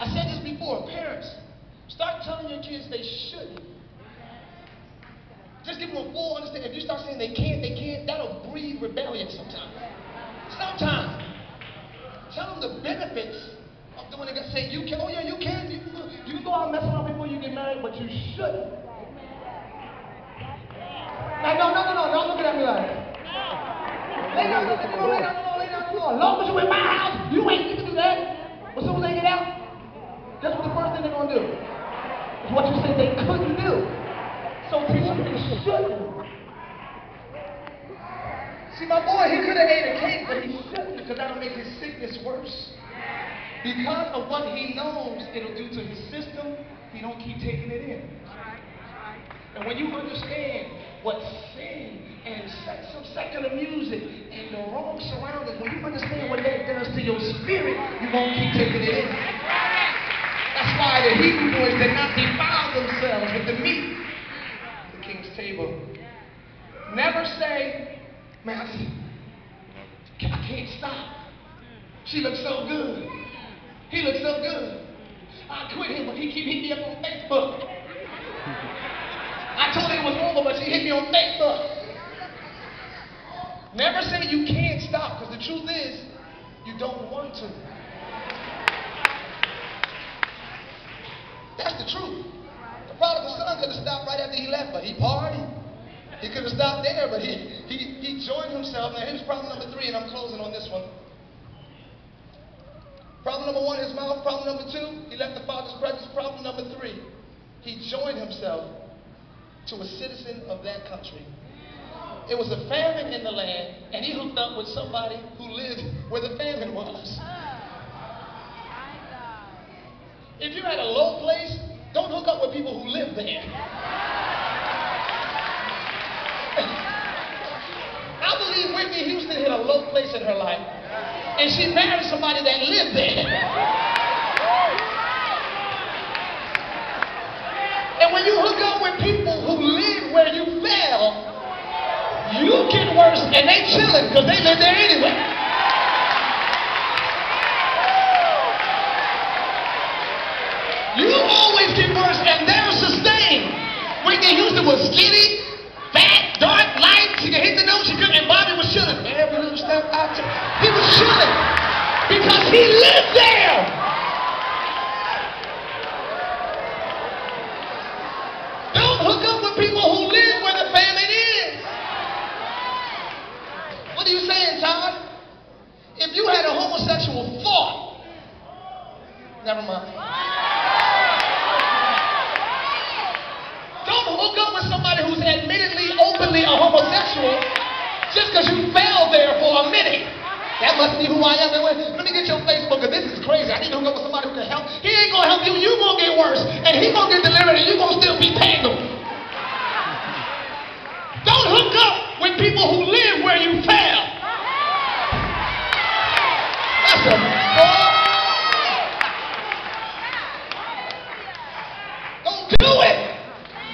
I said this before, parents, start telling your kids they shouldn't. Just give them a full understanding. If you start saying they can't, that'll breed rebellion sometimes. Sometimes. Tell them the benefits of doing it. Say you can, oh yeah, you can. You can go out and mess around before you get married, but you shouldn't. Now, no, don't look at me like that. Lay down the law. As long as you in my house, you ain't get to do that. But as soon as they get out, guess what the first thing they're going to do? Is what you said they couldn't do. So teach them they shouldn't. See, my boy, he could have ate a cake, but he shouldn't, because that'll make his sickness worse. Because of what he knows it'll do to his system, he don't keep taking it in. And when you understand what sin and some secular music and the wrong surroundings, when you understand what that does to your spirit, you won't keep taking it in. That's why the Hebrew boys did not defile themselves with the meat at the king's table. Never say, man, I can't stop. She looks so good. He looks so good. I quit him, but he keep hitting me up on Facebook. I told her it was over, but she hit me on Facebook. Never say you can't stop, because the truth is, you don't want to. That's the truth. The prodigal son could have stopped right after he left, but he partied. He could have stopped there, but he joined himself. Now here's problem number 3, and I'm closing on this one. Problem number 1, his mouth. Problem number 2, he left the father's presence. Problem number 3, he joined himself to a citizen of that country. It was a famine in the land, and he hooked up with somebody who lived where the famine was. If you're at a low place, don't hook up with people who live there. I believe Whitney Houston hit a low place in her life, and she married somebody that lived there. And when you hook up with people who live where you fell, you get worse, and they chilling because they live there anyway. You always get worse, and they're sustained. Whitney Houston was skinny, fat, dark, light. She could hit the note, she couldn't, and Bobby was chilling. Every little step out, he was chilling because he lived there. Hook up with people who live where the famine is. What are you saying, Todd? If you had a homosexual thought, never mind. Don't hook up with somebody who's admittedly, openly a homosexual just because you fell there for a minute. That must be who I am. Let me get your Facebook, because this is crazy. I need to hook up with somebody who can help. He ain't going to help you. You're going to get worse. And he's going to get delivered, and you're going to still be tangled. Don't hook up with people who live where you fell. That's a don't do it.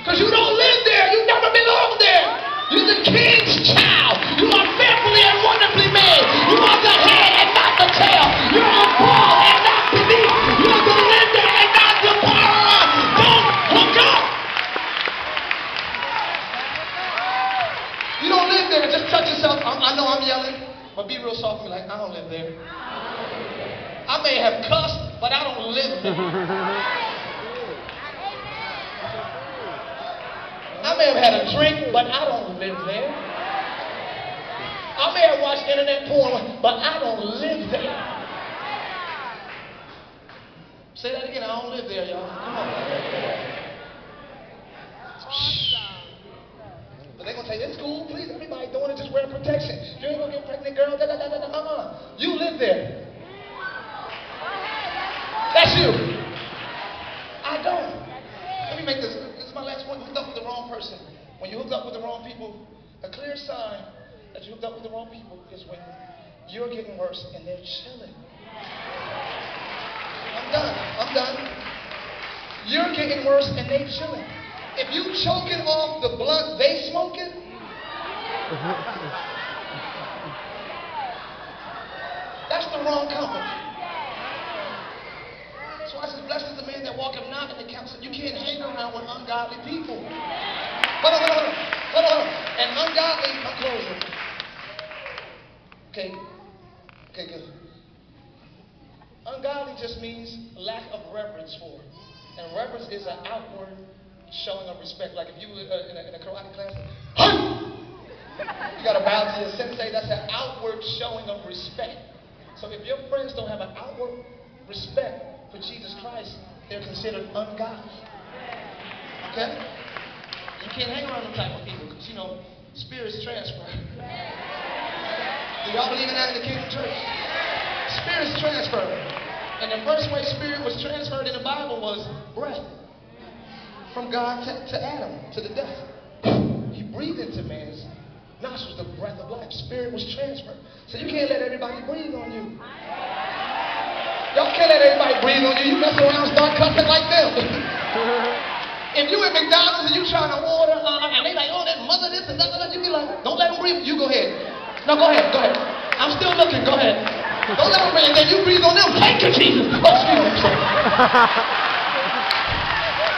Because you don't live there. You never belong there. You're the king's child. You are fearfully and wonderfully made. You are the head and not the tail. You're above and not beneath. You're the lender and not the borrower. Don't hook up. You don't live there. Just touch yourself. I know I'm yelling, but be real soft and be like, I don't live there. I may have cussed, but I don't live there. I may have had a drink, but I don't live there. I may have watched internet porn, but I don't live there. Say that again. I don't live there, y'all. Come on. But they're going to tell you, it's cool, please. Everybody doing it, just wear protection. You ain't going to get pregnant, girl. You live there. That's you. I don't. Let me make this. This is my last point. Hooked up with the wrong person. When you hook up with the wrong people, a clear sign that you hooked up with the wrong people is when you're getting worse and they're chilling. I'm done. You're getting worse and they chilling. If you choking off the blunt they smoking, that's the wrong company. So I said, around with ungodly people. Hold on. And ungodly, I'm closing. Okay, good. Ungodly just means lack of reverence for. And reverence is an outward showing of respect. Like if you were in a karate class, you got to bow to your sensei. That's an outward showing of respect. So if your friends don't have an outward respect for Jesus Christ, they're considered ungodly. Okay? You can't hang around them type of people because, you know, spirits transfer. Do y'all believe in that in the Kingdom Church? Spirits transfer. And the first way spirit was transferred in the Bible was breath. From God to Adam, to the dust. He breathed into man's nostrils the breath of life. Spirit was transferred. So you can't let everybody breathe on you. Y'all can't let everybody breathe on you. You mess around and start cussing like them. If you at McDonald's and you trying to order, and they like, oh, that mother this and that, you be like, don't let them breathe. You go ahead. No, go ahead. I'm still looking. Go ahead. Don't let them breathe. And then you breathe on them. Thank you, Jesus. Oh, excuse me.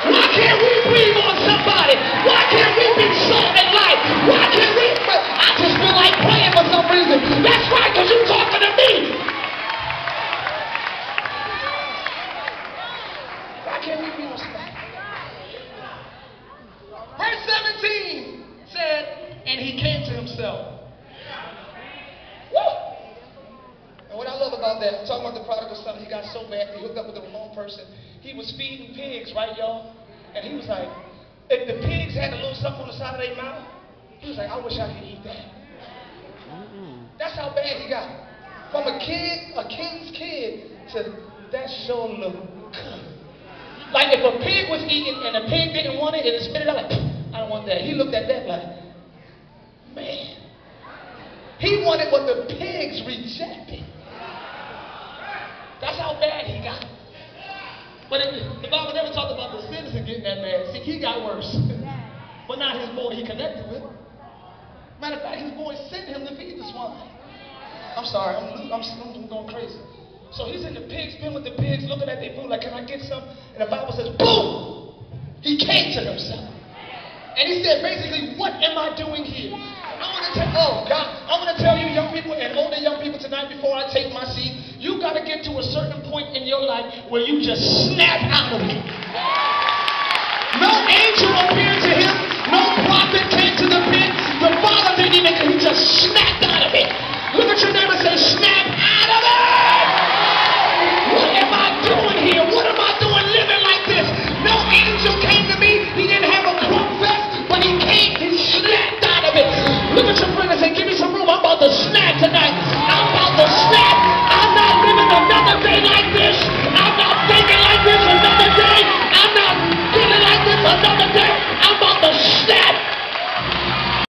Why can't we breathe on somebody? Why can't we be salt and light? Why can't we? I just feel like praying for some reason. That's right, because you're talking to me. Why can't we be on somebody? Verse 17 said, and he came to himself. Woo! And what I love about that, I'm talking about the prodigal son, he got so bad, he hooked up with the wrong person. He was feeding pigs, right, y'all? And he was like, if the pigs had a little something on the side of their mouth, he was like, I wish I could eat that. That's how bad he got. From a king's kid, to that sure look good. Like if a pig was eating and a pig didn't want it, it spit it out like, I don't want that. He looked at that like, man. He wanted what the pigs rejected. That's how bad he got. But the Bible never talked about the citizen getting that bad. See, he got worse. But not his boy he connected with. Matter of fact, his boy sent him to feed the swine. I'm sorry, I'm going crazy. So he's in the pig's pen with the pigs, looking at their food like, can I get some? And the Bible says, boom! He came to himself. And he said, basically, what am I doing here? I want to tell you young people and older young people tonight before I take my seat, you got to get to a certain point in your life where you just snap out of it. No angel appeared to him. No prophet came to the pit. The Father didn't even, he just snapped out of it. Look at your neighbor and say, snap out of it. What am I doing here? What am I doing living like this? No angel came to me. He didn't have a Krunkfest, but he came, he snapped out of it. Look at your friend and say, give me some room. I'm about to snap tonight.